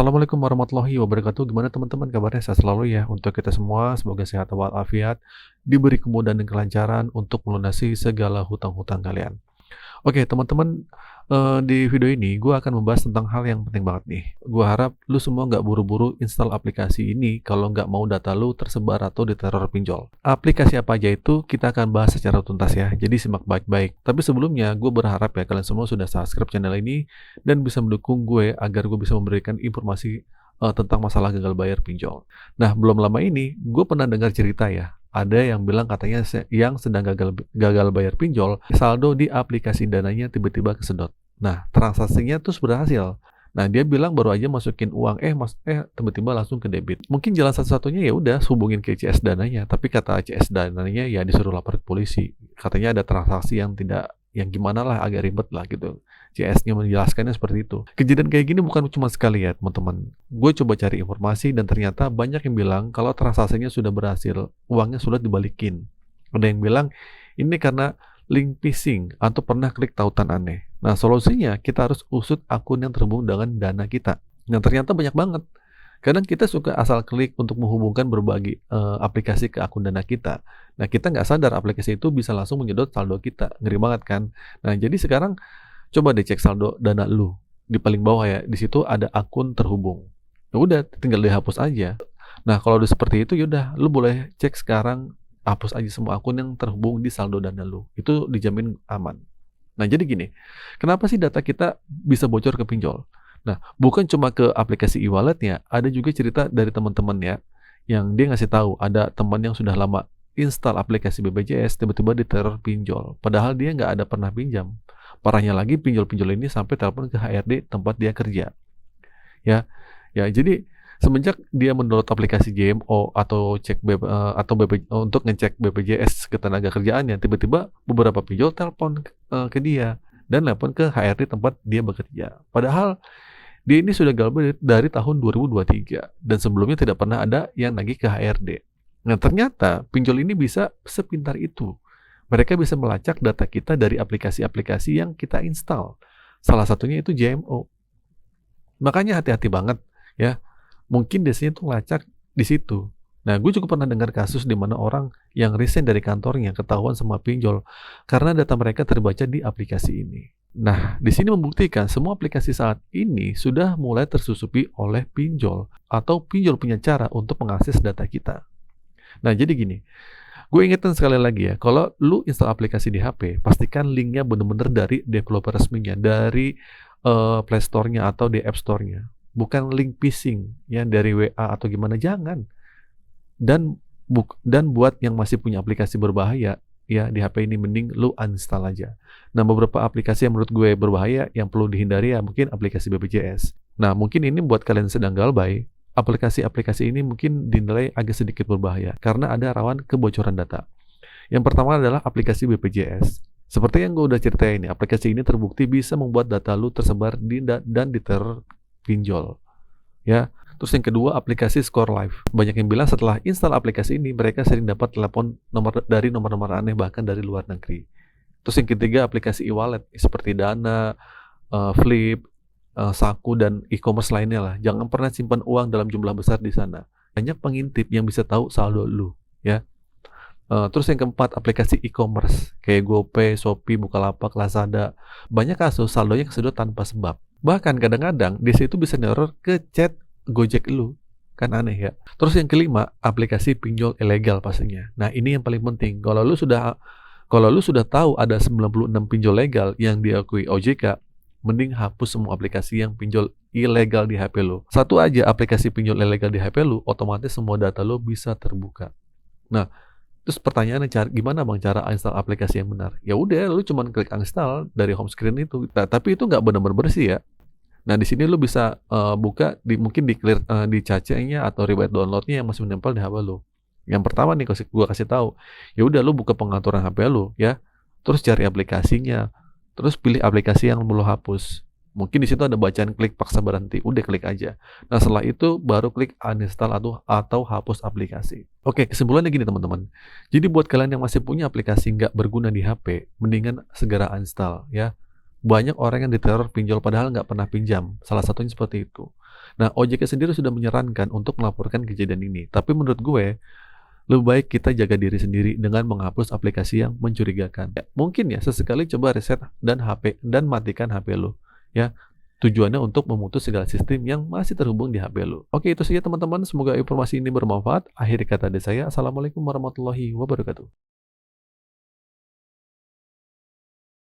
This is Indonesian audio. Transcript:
Assalamualaikum warahmatullahi wabarakatuh. Gimana teman-teman kabarnya? Sehat selalu ya. Untuk kita semua, semoga sehat walafiat, diberi kemudahan dan kelancaran untuk melunasi segala hutang-hutang kalian. Oke, teman-teman, di video ini gue akan membahas tentang hal yang penting banget nih. Gue harap lu semua nggak buru-buru install aplikasi ini kalau nggak mau data lu tersebar atau diteror pinjol. Aplikasi apa aja itu kita akan bahas secara tuntas ya, jadi simak baik-baik. Tapi sebelumnya, gue berharap ya kalian semua sudah subscribe channel ini dan bisa mendukung gue agar gue bisa memberikan informasi tentang masalah gagal bayar pinjol. Nah, belum lama ini, gue pernah dengar cerita ya, ada yang bilang katanya yang sedang gagal bayar pinjol, saldo di aplikasi dananya tiba-tiba kesedot. Nah, transaksinya terus berhasil. Nah, dia bilang baru aja masukin uang, tiba-tiba langsung ke debit. Mungkin jalan satu-satunya ya udah hubungin ke CS dananya, tapi kata CS dananya ya disuruh lapor ke polisi. Katanya ada transaksi yang gimana lah, agak ribet lah gitu. CS-nya menjelaskannya seperti itu. Kejadian kayak gini bukan cuma sekali ya teman-teman. Gue coba cari informasi dan ternyata banyak yang bilang kalau transaksinya sudah berhasil, uangnya sudah dibalikin. Ada yang bilang ini karena link phishing atau pernah klik tautan aneh. Nah, solusinya kita harus usut akun yang terhubung dengan dana kita. Nah, ternyata banyak banget. Kadang kita suka asal klik untuk menghubungkan berbagai aplikasi ke akun dana kita. Nah, kita nggak sadar aplikasi itu bisa langsung menyedot saldo kita. Ngeri banget kan? Nah, jadi sekarang coba deh cek saldo dana lu. Di paling bawah ya, di situ ada akun terhubung. Ya udah, tinggal dihapus aja. Nah, kalau udah seperti itu, yaudah, lu boleh cek sekarang, hapus aja semua akun yang terhubung di saldo dana lu. Itu dijamin aman. Nah, jadi gini, kenapa sih data kita bisa bocor ke pinjol? Nah, bukan cuma ke aplikasi e-walletnya, ada juga cerita dari teman-teman ya, yang dia ngasih tahu ada teman yang sudah lama install aplikasi BPJS, tiba-tiba diteror pinjol. Padahal dia nggak ada pernah pinjam. Parahnya lagi, pinjol-pinjol ini sampai telepon ke HRD tempat dia kerja. Ya, jadi semenjak dia mendownload aplikasi JMO atau untuk ngecek BPJS ketenagakerjaannya, tiba-tiba beberapa pinjol telepon ke dia dan telepon ke HRD tempat dia bekerja. Padahal dia ini sudah gagal dari tahun 2023 dan sebelumnya tidak pernah ada yang nagih ke HRD. Nah, ternyata pinjol ini bisa sepintar itu. Mereka bisa melacak data kita dari aplikasi-aplikasi yang kita install. Salah satunya itu JMO. Makanya hati-hati banget ya. Mungkin biasanya tuh ngelacak di situ. Nah, gue juga pernah dengar kasus di mana orang yang resign dari kantornya ketahuan sama pinjol karena data mereka terbaca di aplikasi ini. Nah, di sini membuktikan semua aplikasi saat ini sudah mulai tersusupi oleh pinjol atau pinjol punya cara untuk mengakses data kita. Nah, jadi gini, gue ingetin sekali lagi ya, kalau lu install aplikasi di HP, pastikan linknya bener-bener dari developer resminya, dari Play Store-nya atau di App Store-nya. Bukan link phishing yang dari WA atau gimana, jangan. Dan buat yang masih punya aplikasi berbahaya, ya di HP ini mending lu uninstall aja. Nah, beberapa aplikasi yang menurut gue berbahaya yang perlu dihindari ya mungkin aplikasi BPJS. Nah, mungkin ini buat kalian sedang galbay, aplikasi-aplikasi ini mungkin dinilai agak sedikit berbahaya karena ada rawan kebocoran data. Yang pertama adalah aplikasi BPJS. Seperti yang gue udah ceritain ini, aplikasi ini terbukti bisa membuat data lu tersebar dan diteror pinjol. Ya. Terus yang kedua, aplikasi Score Life. Banyak yang bilang setelah install aplikasi ini, mereka sering dapat telepon dari nomor-nomor aneh bahkan dari luar negeri. Terus yang ketiga, aplikasi e-wallet seperti Dana, Flip, Saku, dan e-commerce lainnya lah. Jangan pernah simpan uang dalam jumlah besar di sana. Banyak pengintip yang bisa tahu saldo lu, ya. Terus yang keempat, aplikasi e-commerce kayak GoPay, Shopee, Bukalapak, Lazada. Banyak kasus saldonya kesedot tanpa sebab. Bahkan kadang-kadang di situ bisa neror ke chat Gojek lu. Kan aneh ya. Terus yang kelima, aplikasi pinjol ilegal pastinya. Nah, ini yang paling penting. Kalau lu sudah tahu ada 96 pinjol legal yang diakui OJK, mending hapus semua aplikasi yang pinjol ilegal di HP lu. Satu aja aplikasi pinjol ilegal di HP lu, otomatis semua data lu bisa terbuka. Nah, terus pertanyaannya, gimana bang cara install aplikasi yang benar? Ya udah, lu cuma klik install dari home screen itu. Nah, tapi itu nggak benar-benar bersih ya. Nah, di sini lu bisa buka mungkin di clear di cache-nya atau rewrite download-nya yang masih menempel di HP lu. Yang pertama nih gua kasih tahu, ya udah lu buka pengaturan HP lu ya. Terus cari aplikasinya. Terus pilih aplikasi yang lu hapus. Mungkin di situ ada bacaan klik paksa berhenti. Udah klik aja. Nah, setelah itu baru klik uninstall atau hapus aplikasi. Oke, kesimpulannya gini teman-teman. Jadi buat kalian yang masih punya aplikasi nggak berguna di HP, mendingan segera uninstall ya. Banyak orang yang diteror pinjol padahal nggak pernah pinjam. Salah satunya seperti itu. Nah, OJK sendiri sudah menyarankan untuk melaporkan kejadian ini. Tapi menurut gue, lebih baik kita jaga diri sendiri dengan menghapus aplikasi yang mencurigakan. Ya, mungkin ya sesekali coba reset dan matikan HP lo. Ya, tujuannya untuk memutus segala sistem yang masih terhubung di HP lo. Oke, itu saja teman-teman. Semoga informasi ini bermanfaat. Akhir kata dari saya, Assalamualaikum warahmatullahi wabarakatuh.